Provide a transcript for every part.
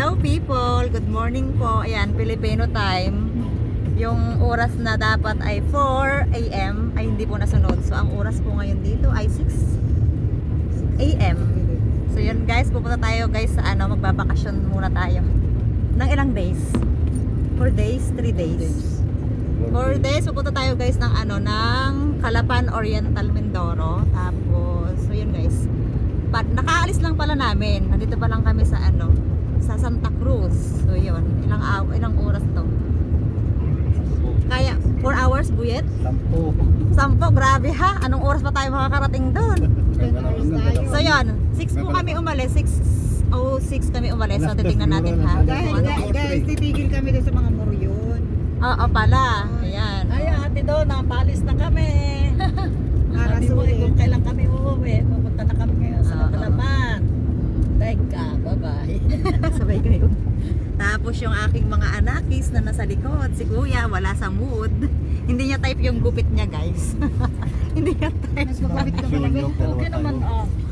Hello people! Good morning po. Ayan, Filipino time. Yung oras na dapat ay 4 AM ay hindi po nasunod. So ang oras po ngayon dito ay 6 AM. So yun guys, pupunta tayo guys sa magbabakasyon muna tayo. Ng ilang days? 4 days? 3 days? 4 days, pupunta tayo guys ng ng Calapan Oriental Mindoro. Tapos, so yun guys. Nakaalis lang pala namin. Nandito pa lang kami sa sa Santa Cruz. So yun, ilang oras to? Kaya 4 hours buyet? 10, grabe ha. Anong oras pa tayo makakarating doon? So yun, 6 po kami umalis, 6:06 kami umalis. So titingnan natin ha. Guys, titigil kami doon sa mga Moryon. Oo pala. Ayan. Ay, ate doon, nakapalis na kami. Sabi mo, kung kailan kami uuwi, pupunta na kami ngayon sa Calapan. Teka, bye-bye. Sabay kayo. Tapos yung aking mga anakis na nasa likod, si kuya wala sa mood. Hindi niya type yung gupit niya guys. Hindi niya type. Okay naman,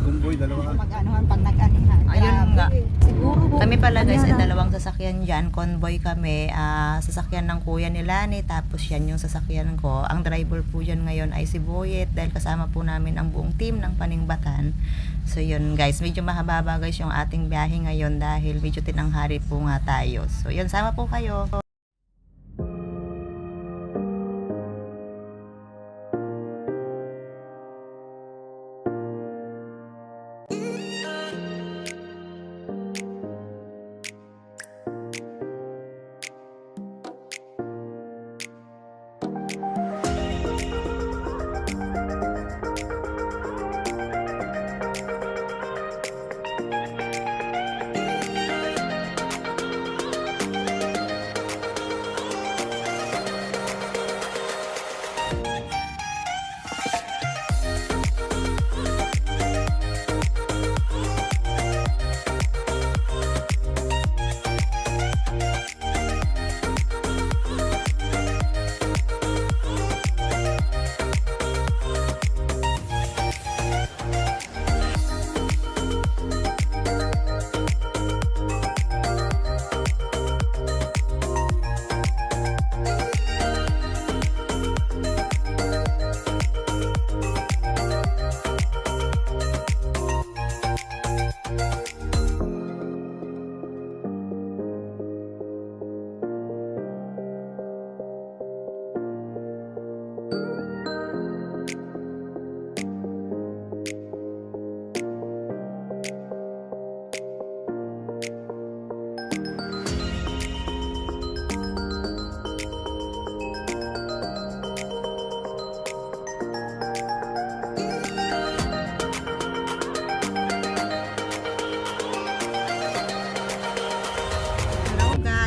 Kumboy, dalawa. mag-anuhan pag nag-anihan. Ayun nga. Siguro Kami pala guys ay dalawang sasakyan dyan. Convoy kami. Sasakyan ng kuya ni Lani. Tapos yan yung sasakyan ko. Ang driver po dyan ngayon ay si Boyet. Dahil kasama po namin ang buong team ng Paningbatan. So yun guys. Medyo mahaba guys yung ating biyahe ngayon. Dahil medyo tinanghari po nga tayo. So yun, sama po kayo.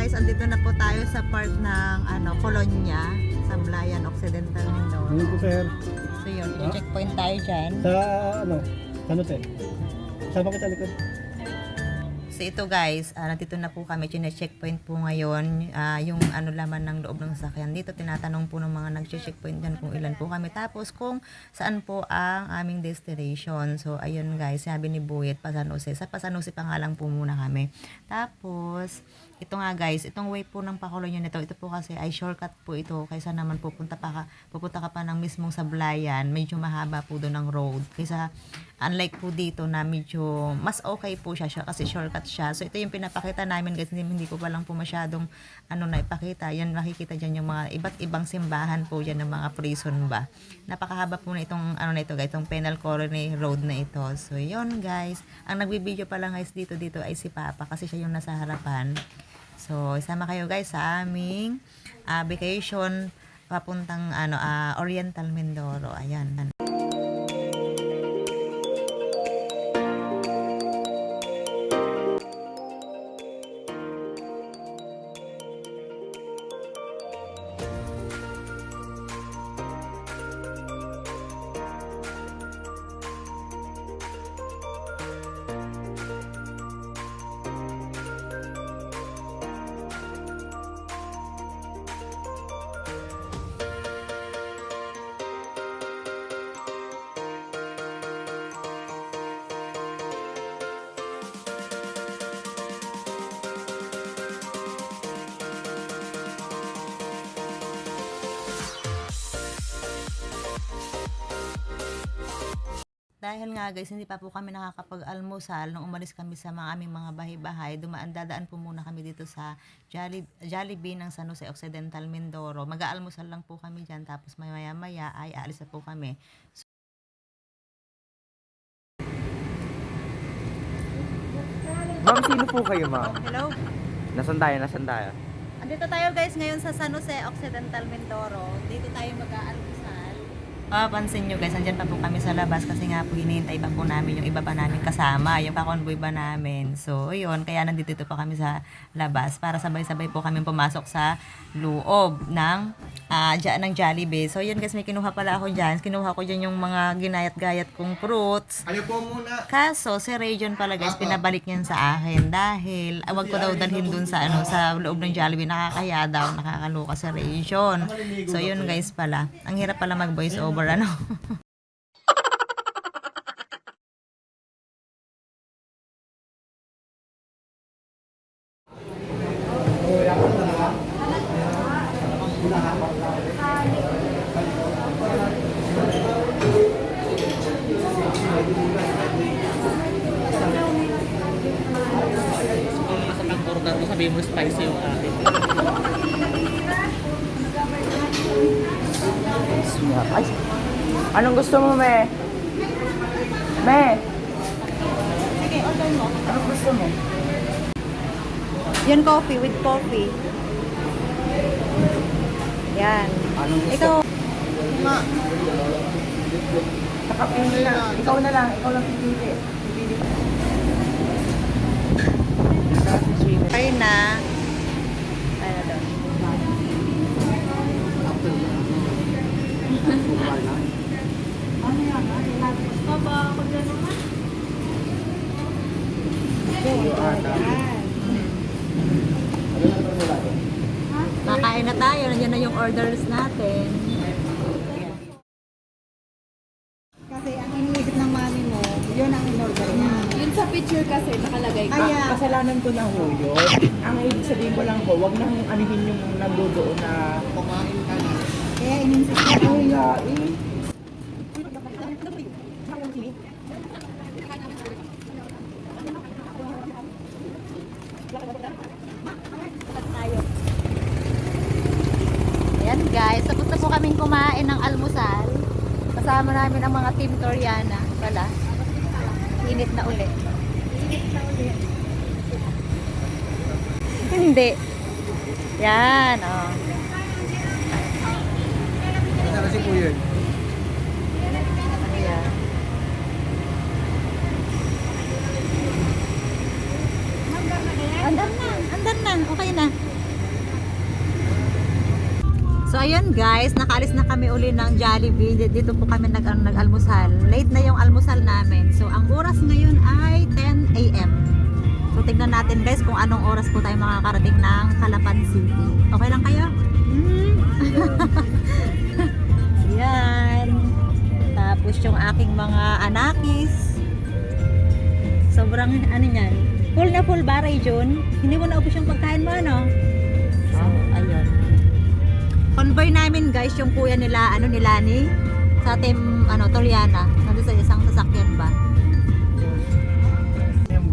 Andito na po tayo sa part ng Colonia, sa Sablayan Occidental Mindoro. Ano po, sir? So yun, i-checkpoint tayo dyan. Sa ano te? Sama kita likod. So ito guys, nandito na po kami, chine-checkpoint po ngayon, yung laman ng loob ng sasakyan. Dito tinatanong po ng mga nag-checkpoint dyan kung ilan po kami. Tapos kung saan po ang aming destination. So ayun guys, sabi ni Buyet, Pasan Jose. Sa Pasan Jose pa nga lang po muna kami. Tapos, ito nga guys, itong way po ng Pakolonyo nito, ito po kasi ay shortcut po ito. Kaysa naman pupunta ka pa ng mismong Sablayan, medyo mahaba po doon ang road. Kaysa unlike po dito na medyo mas okay po siya kasi shortcut siya. So ito yung pinapakita namin guys, hindi ko pa lang po masyadong naipakita. Yan, makikita dyan yung mga iba't ibang simbahan po dyan ng mga prison ba. Napakahaba po na itong na ito guys, itong Penal Colony Road na ito. So yun guys, ang nagbibideo pa lang guys dito ay si Papa kasi siya yung nasa harapan. So isama kayo guys sa aming vacation papuntang Oriental Mindoro. Ayan. dahil nga guys, hindi pa po kami nakakapag-almusal nung umalis kami sa mga aming mga bahay-bahay, dadaan po muna kami dito sa Jollibee ng San Jose Occidental, Mindoro. Mag-aalmusal lang po kami dyan, tapos maya-maya ay aalis na po kami. Ma'am, sino po kayo, ma'am? Hello? Nasaan tayo? Nasaan tayo? Andito tayo guys ngayon sa San Jose Occidental, Mindoro. Dito tayo mag-aalmusal. Pansin nyo guys, andyan pa po kami sa labas kasi nga po hinihintay pa po namin yung iba pa namin kasama, yung kakonvoy ba namin. So, yun, kaya nandito pa kami sa labas para sabay-sabay po kami pumasok sa loob ng ng Jollibee. So, yun guys, may kinuha pala ako dyan. Kinuha ko dyan yung mga ginayat-gayat kong fruits. Ano po muna? Kaso, si Region pala guys, pinabalik niyan sa akin dahil wag ko daw dalhin dun sa sa loob ng Jollibee. Nakakaya daw, nakakaloka si Region. So, yun guys pala. Ang hirap pala mag-voice over, ano. Sa pag-order mo, sabihin mo spicy yung akin. Ay, anong gusto mo, me? Me? Sige, order mo. Anong gusto mo? Yun, coffee with coffee. Yan. Anong gusto? Ikaw, Nakapin na lang. Ikaw na lang. Ikaw lang pipili. kayo na. Ano doon? Kakain na tayo. Nandiyan na yung orders natin. Kasi ang iniisip ng mami mo, yun ang in-order niya. Yun sa picture kasi nakalagay ko. Kaya, Kasalanan ko na ho yun. Ang ibig sabihin ko lang ho, wag nang anihin yung nandoon na kumain ka na. kaya iniisip niya. Ay, nga eh. Ayan guys, tapos na po kaming kumain ng almusal. Kasama namin ang mga Team Toriana. Wala. Init na uli. Hindi. Yan, oh. Ano kasi po yun? Ayan. Andan na. Okay na. So ayun guys, nakaalis na kami uli ng Jollibee. Dito po kami nag-almusal. Late na yung almusal namin. So ang oras ngayon ay 10 a.m. So tignan natin guys kung anong oras po tayo makakarating ng Calapan City. Okay lang kayo? Yan. Tapos yung aking mga anakis. Sobrang ano yan. Full na full ba, June? Hindi mo naubos yung pagkain mo, ano? So, ayun. Convoy namin guys, yung kuya nila, ni Lani, sa team, Toliana. Nandun sa isang sasakyan ba?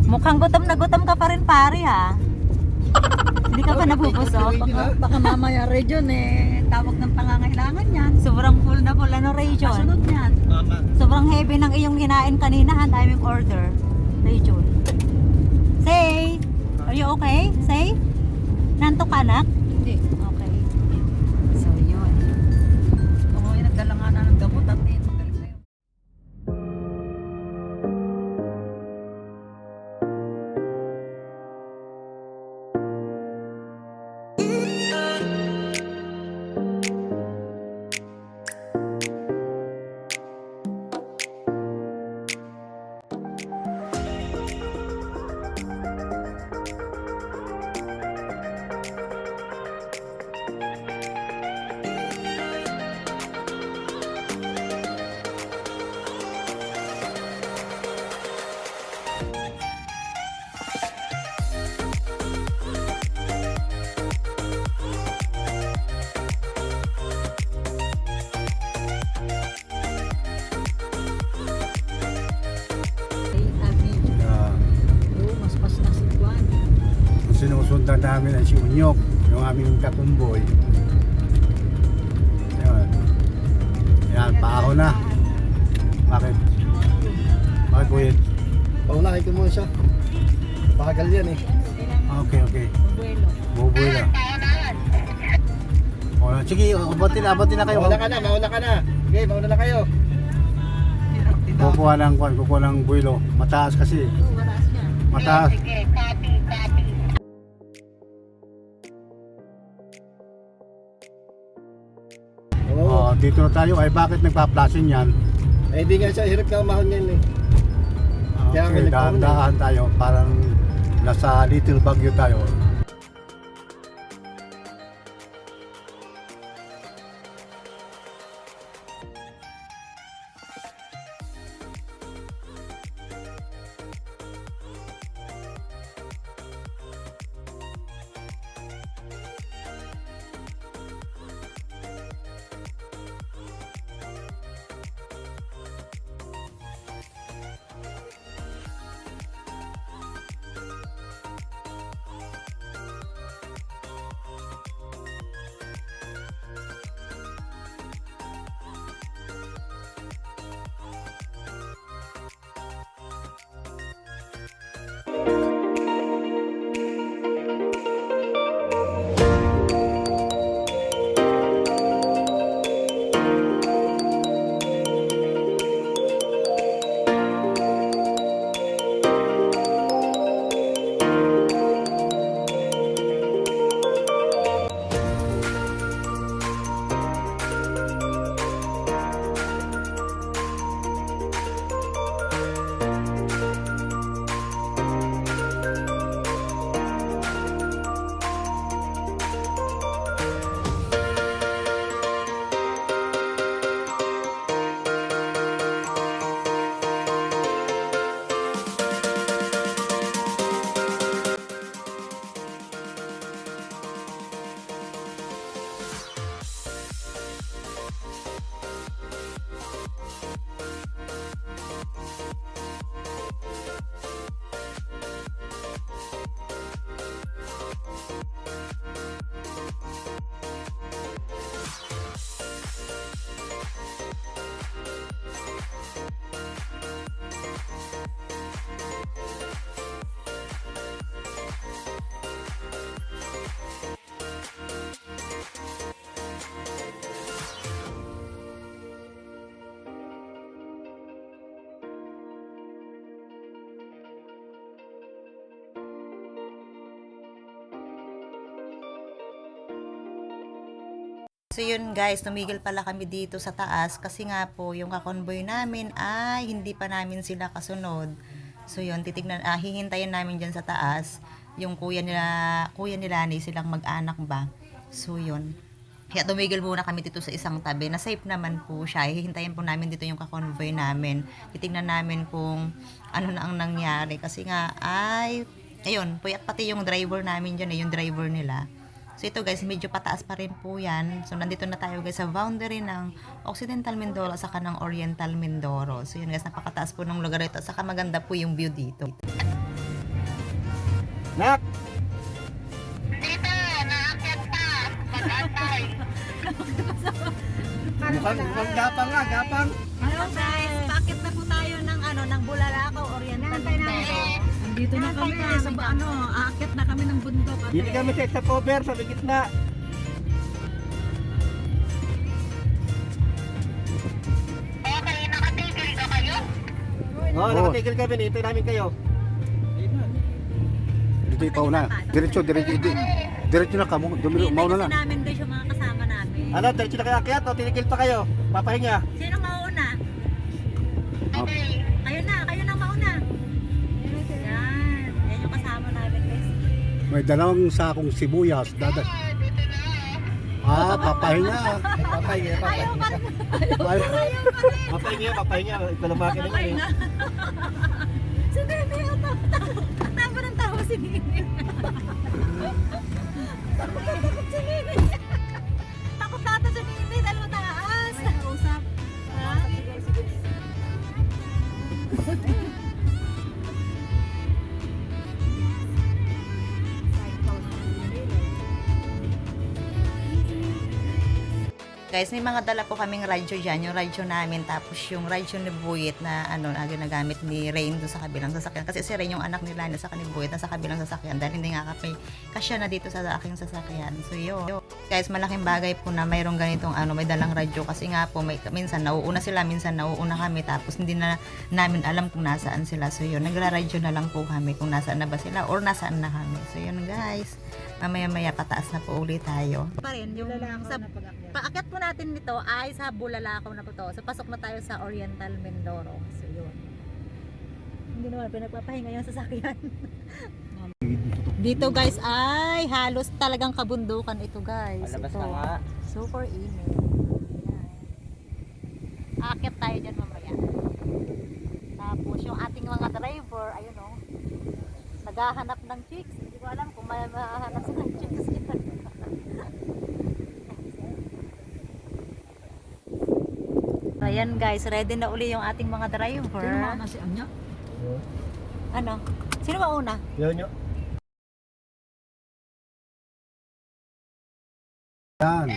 Mukhang gutom na gutom ka pa rin, pare, ha? Hindi ka pa nabubusok? Baka mamaya region tawag ng pangangailangan yan. Sobrang full na full, Region? Kasunod niyan. Mama. Sobrang heavy ng iyong hinain kanina, ha? Daming order. Region. Say, are you okay? Say, nantok ka, anak? Hindi. Okay. So, yun. Oo, nagdala nga na ng gamot at magaling na yun. Sundan namin ay si Unyok, yung aming katumboy. Ayun. Yan, paaho na. Bakit? Bakit kuya? Paunahin ko muna siya. Bagal yan eh. Okay. Bubuhay na. O, sige, abatin na kayo. Mauna ka na. Okay, mauna na kayo. Kukuha ng buwilo. Mataas kasi. Mataas. Oo. Dito na tayo. Ay, bakit nagpa-flashing yan? Eh, di nga siya hirap na umahon yan eh. Kaya Okay, may nagpauna dahan-dahan tayo. Parang nasa Little Baguio tayo. So yun guys, tumigil pala kami dito sa taas kasi nga po yung kakonvoy namin ay hindi pa namin sila kasunod. So yun, hihintayin namin dyan sa taas yung kuya nila ni silang mag-anak ba. So yun. Kaya tumigil muna kami dito sa isang tabi na safe naman po siya. Hihintayin po namin dito yung kakonvoy namin. Titignan namin kung ano na ang nangyari kasi nga ay ayun, pati yung driver namin dyan yung driver nila. So ito guys, medyo pataas pa rin po yan. So nandito na tayo guys sa boundary ng Occidental Mindoro at saka ng Oriental Mindoro. So yun guys, napakataas po ng lugar ito at saka maganda po yung view dito. Nak! Mukhang gapang. Hello guys, bakit na po tayo ng Bulalakaw, Oriental Mindoro? Andito na kami sa aakyat na kami ng bundok. Dito kami sa top over sa gitna. Okay, nakatigil ka kayo? Oo, nakatigil kami. Hintay namin kayo. Dito ikaw na. Diretso na ka. Mauna na. namin guys yung mga kasama namin. Ano, diretso na kayo akyat o tinigil pa kayo? Papahinga. Sino mauna? Okay. Kayo na mauna. Yan, yan yung kasama namin guys. May dalawang sakong sibuyas. Papahinga. Papahinga. Papahinga. Ipalabakin na yun. Si Nene, tawa ng tawa si Nene. Takot si Nene. Takot nata si Nene dahil mataas. May kausap. Ha? guys, may mga dala po kaming radyo dyan, yung radyo namin, tapos yung radyo ni Buyet na na ginagamit ni Rain doon sa kabilang sasakyan. Kasi si Rain yung anak nila na sa kanil Buyet na sa kabilang sasakyan dahil hindi nga kasya na dito sa aking sasakyan. So yun. Guys, malaking bagay po na mayroong ganitong may dalang radyo kasi nga po minsan nauuna sila, minsan nauuna kami tapos hindi na namin alam kung nasaan sila. So yun, nagra-radyo na lang po kami kung nasaan na ba sila or nasaan na kami. So yun guys, mamaya-maya pataas na po ulit tayo. Pa rin yung paakyat po natin nito ay sa Bulalakaw na po to. So pasok na tayo sa Oriental Mindoro. So yun. Hindi naman pinagpapahinga yung sasakyan. Dito guys ay halos talagang kabundukan ito guys. Palabas Ito. na nga. Super init. Aakyat tayo dyan mamaya. Tapos yung ating mga driver, ayun o. Naghahanap ng chicks. Hindi ko alam kung may mahanap sila ng chicks. Ayan guys, ready na uli yung ating mga driver. Sino mauna si Anya? Ano? Sino mauna? Yun. Yan.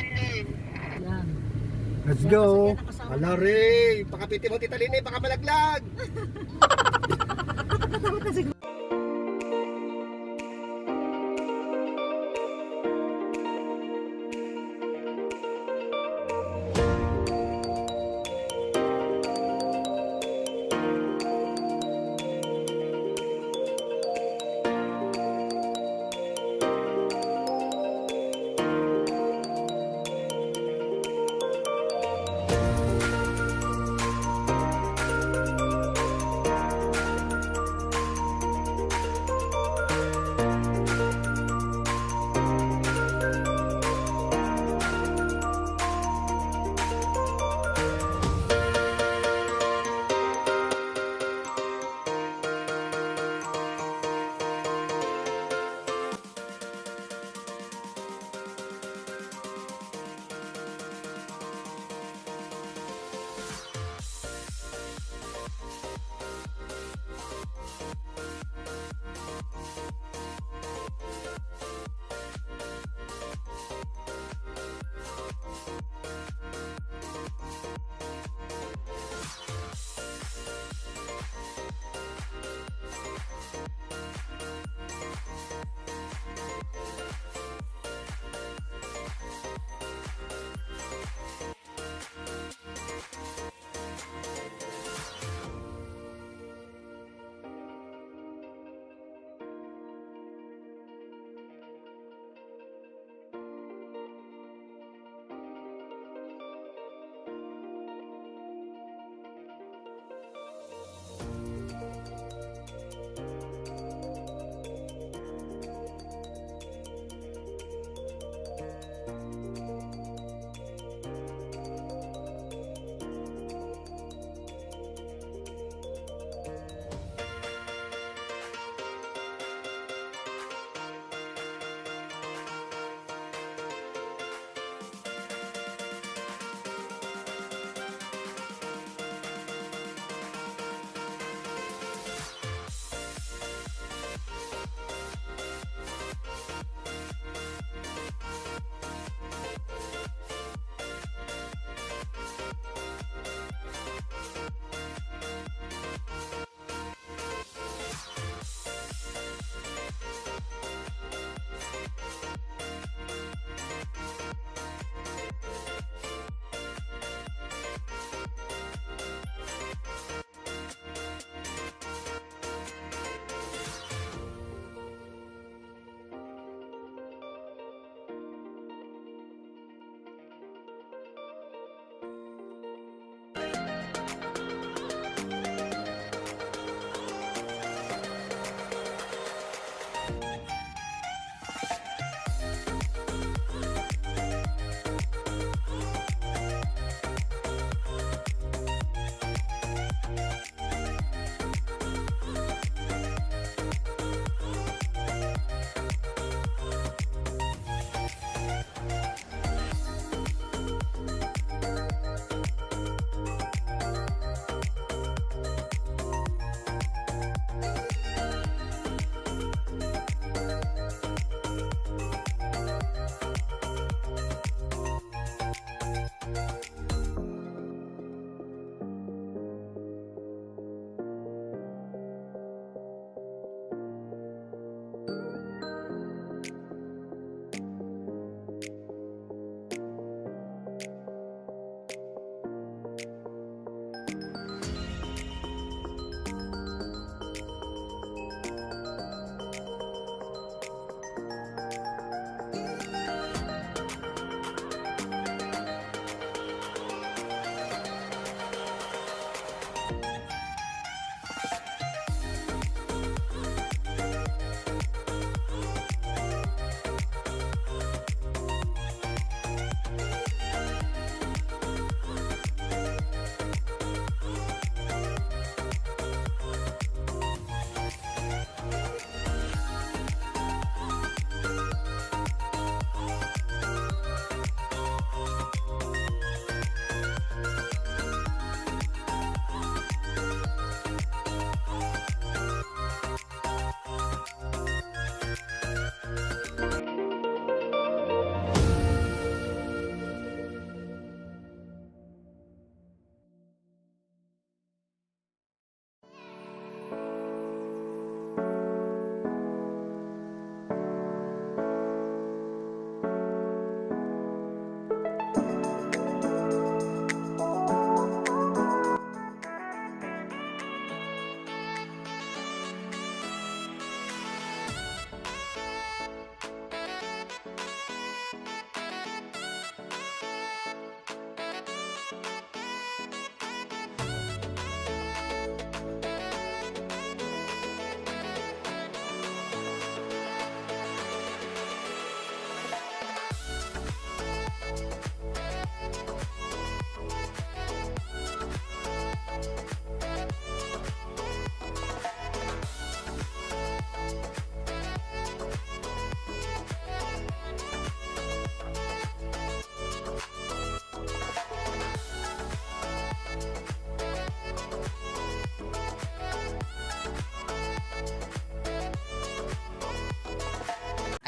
Yan. Let's go. Ala Ray, pakapiti mo tita Lini, baka malaglag.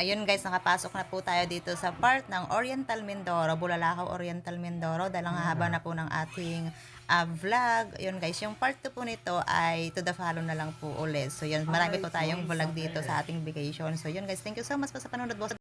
Ayun guys, nakapasok na po tayo dito sa part ng Oriental Mindoro, Bulalakaw Oriental Mindoro. Dahil ang haba na po ng ating vlog. Ayun guys, yung part 2 po nito ay to the follow na lang po ulit. So yun, marami po tayong vlog dito sa ating vacation. So yun guys, thank you so much po sa panonood.